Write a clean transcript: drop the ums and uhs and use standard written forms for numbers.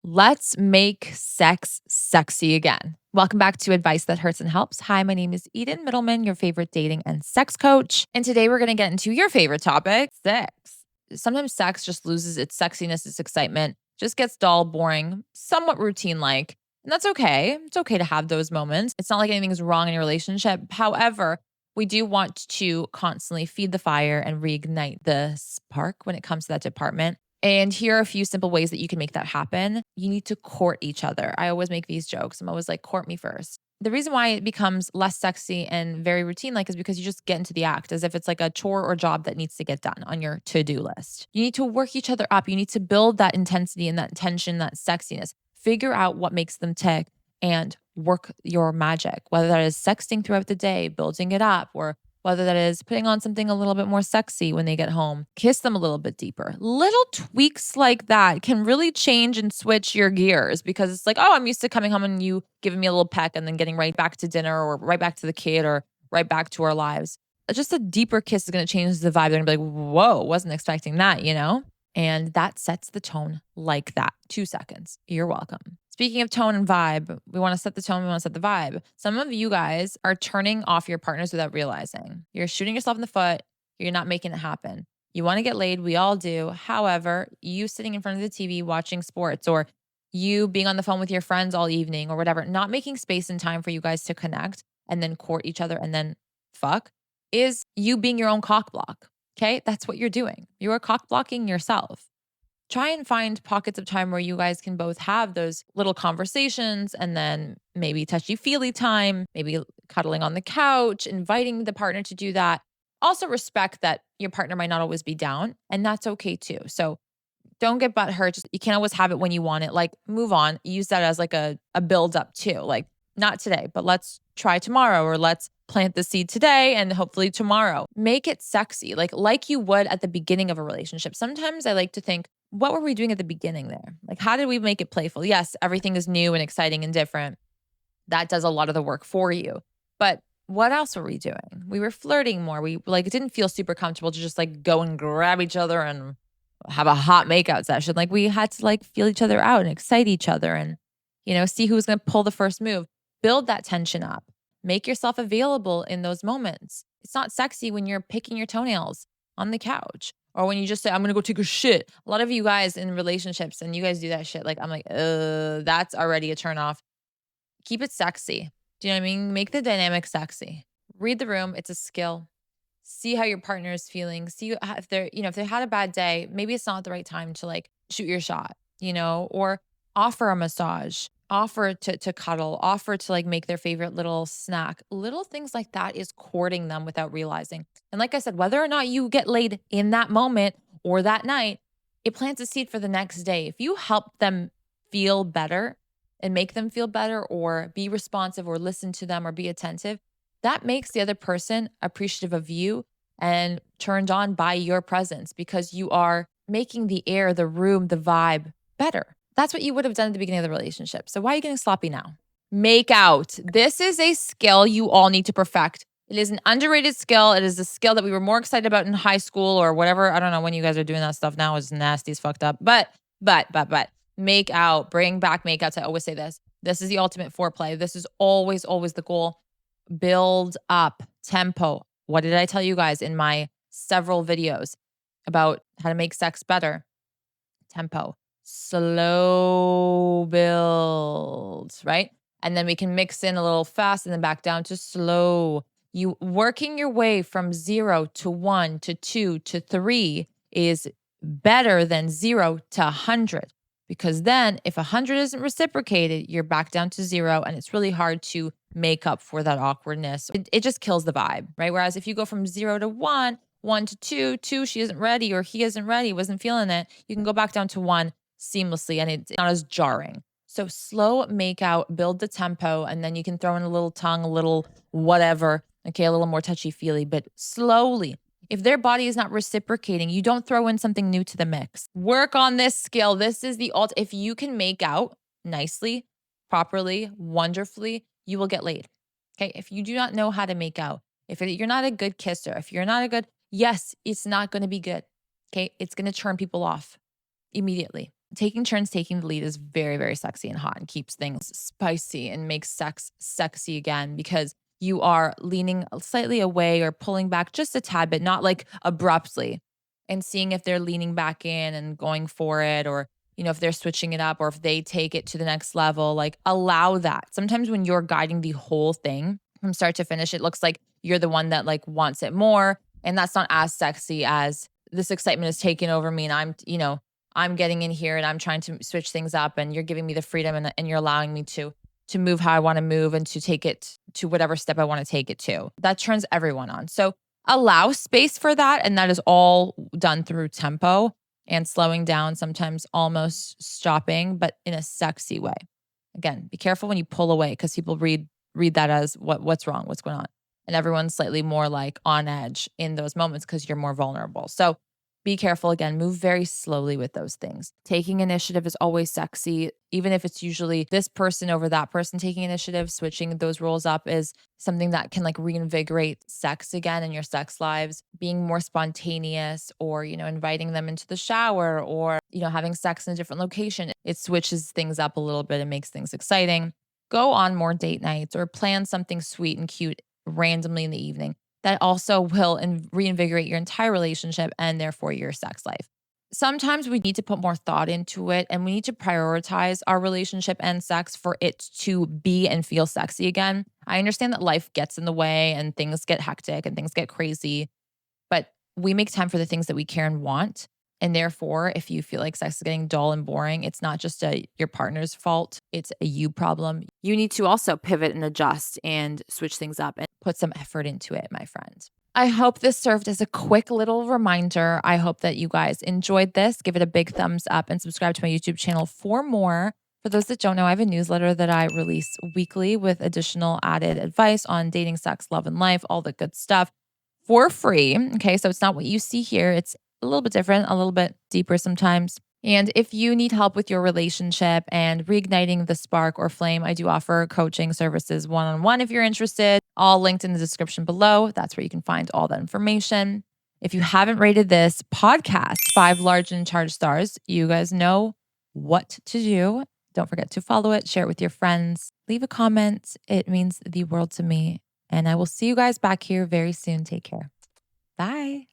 Let's make sex sexy again. Welcome back to Advice That Hurts and Helps. Hi, my name is Eden Middleman, your favorite dating and sex coach. And today we're going to get into your favorite topic, sex. Sometimes sex just loses its sexiness, its excitement, just gets dull, boring, somewhat routine like. And that's okay. It's okay to have those moments. It's not like anything's wrong in your relationship. However, we do want to constantly feed the fire and reignite the spark when it comes to that department. And here are a few simple ways that you can make that happen. You need to court each other. I always make these jokes. I'm always like, court me first. The reason why it becomes less sexy and very routine like is because you just get into the act as if it's like a chore or job that needs to get done on your to-do list. You need to work each other up. You need to build that intensity and that tension, that sexiness. Figure out what makes them tick and work your magic, whether that is sexting throughout the day, building it up, or whether that is putting on something a little bit more sexy when they get home, kiss them a little bit deeper. Little tweaks like that can really change and switch your gears because it's like, oh, I'm used to coming home and you giving me a little peck and then getting right back to dinner or right back to the kid or right back to our lives. Just a deeper kiss is going to change the vibe. They're going to be like, whoa, wasn't expecting that, you know? And that sets the tone like that. 2 seconds. You're welcome. Speaking of tone and vibe, we want to set the tone, we want to set the vibe. Some of you guys are turning off your partners without realizing. You're shooting yourself in the foot. You're not making it happen. You want to get laid. We all do. However, you sitting in front of the TV watching sports or you being on the phone with your friends all evening or whatever, not making space and time for you guys to connect and then court each other and then fuck is you being your own cock block. Okay. That's what you're doing. You are cock blocking yourself. Try and find pockets of time where you guys can both have those little conversations and then maybe touchy feely time, maybe cuddling on the couch, inviting the partner to do that. Also respect that your partner might not always be down and that's okay too. So don't get butthurt. Just you can't always have it when you want it. Like move on. Use that as like a build up too. Like not today, but let's try tomorrow or let's plant the seed today and hopefully tomorrow. Make it sexy. Like you would at the beginning of a relationship. Sometimes I like to think, what were we doing at the beginning there? Like how did we make it playful? Yes, everything is new and exciting and different. That does a lot of the work for you. But what else were we doing? We were flirting more. We like it didn't feel super comfortable to just like go and grab each other and have a hot makeout session. Like we had to like feel each other out and excite each other and, see who's going to pull the first move. Build that tension up. Make yourself available in those moments. It's not sexy when you're picking your toenails on the couch or when you just say, I'm going to go take a shit. A lot of you guys in relationships and you guys do that shit. Like, I'm like, that's already a turn off. Keep it sexy. Do you know what I mean? Make the dynamic sexy. Read the room. It's a skill. See how your partner is feeling. See if if they had a bad day, maybe it's not the right time to like shoot your shot, or offer a massage, offer to cuddle, offer to like make their favorite little snack. Little things like that is courting them without realizing. And like I said, whether or not you get laid in that moment or that night, it plants a seed for the next day. If you help them feel better and make them feel better or be responsive or listen to them or be attentive, that makes the other person appreciative of you and turned on by your presence because you are making the air, the room, the vibe better. That's what you would have done at the beginning of the relationship. So why are you getting sloppy now? Make out. This is a skill you all need to perfect. It is an underrated skill. It is a skill that we were more excited about in high school or whatever. I don't know when you guys are doing that stuff now. It's nasty, it's fucked up. But make out. Bring back make outs. I always say this. This is the ultimate foreplay. This is always, always the goal. Build up tempo. What did I tell you guys in my several videos about how to make sex better? Tempo, slow build, right? And then we can mix in a little fast and then back down to slow. You working your way from 0 to 1 to 2 to 3 is better than 0 to 100. Because then if 100 isn't reciprocated, you're back down to 0 and it's really hard to make up for that awkwardness. It just kills the vibe, right? Whereas if you go from 0 to 1, 1 to 2, 2, she isn't ready or he isn't ready, wasn't feeling it, you can go back down to 1 seamlessly and it's not as jarring. So slow make out, build the tempo, and then you can throw in a little tongue, a little whatever, okay, a little more touchy-feely, but slowly. If their body is not reciprocating, you don't throw in something new to the mix. Work on this skill. This is the if you can make out nicely, properly, wonderfully, you will get laid. Okay. If you do not know how to make out, if you're not a good kisser, if you're not a good, yes, it's not going to be good. Okay. It's going to turn people off immediately. taking turns taking the lead is very, very sexy and hot and keeps things spicy and makes sex sexy again because you are leaning slightly away or pulling back just a tad bit, not like abruptly, and seeing if they're leaning back in and going for it, or, if they're switching it up, or if they take it to the next level, like allow that. Sometimes when you're guiding the whole thing from start to finish, it looks like you're the one that like wants it more. And that's not as sexy as this excitement is taking over me and I'm getting in here and I'm trying to switch things up and you're giving me the freedom and you're allowing me to move how I want to move and to take it to whatever step I want to take it to. That turns everyone on. So allow space for that. And that is all done through tempo and slowing down, sometimes almost stopping, but in a sexy way. Again, be careful when you pull away because people read that as what's wrong, what's going on. And everyone's slightly more like on edge in those moments because you're more vulnerable. So be careful again, move very slowly with those things. Taking initiative is always sexy, even if it's usually this person over that person taking initiative. Switching those roles up is something that can like reinvigorate sex again in your sex lives. Being more spontaneous, or, inviting them into the shower, or, having sex in a different location. It switches things up a little bit and makes things exciting. Go on more date nights or plan something sweet and cute randomly in the evening. That also will reinvigorate your entire relationship and therefore your sex life. Sometimes we need to put more thought into it and we need to prioritize our relationship and sex for it to be and feel sexy again. I understand that life gets in the way and things get hectic and things get crazy, but we make time for the things that we care and want. And therefore, if you feel like sex is getting dull and boring, it's not just your partner's fault. It's a you problem. You need to also pivot and adjust and switch things up and put some effort into it, my friend. I hope this served as a quick little reminder. I hope that you guys enjoyed this. Give it a big thumbs up and subscribe to my YouTube channel for more. For those that don't know, I have a newsletter that I release weekly with additional added advice on dating, sex, love, and life, all the good stuff for free. Okay, so it's not what you see here. It's a little bit different, a little bit deeper sometimes. And if you need help with your relationship and reigniting the spark or flame, I do offer coaching services one-on-one if you're interested. All linked in the description below. That's where you can find all that information. If you haven't rated this podcast 5 large and charged stars, you guys know what to do. Don't forget to follow it, share it with your friends, leave a comment. It means the world to me. And I will see you guys back here very soon. Take care. Bye.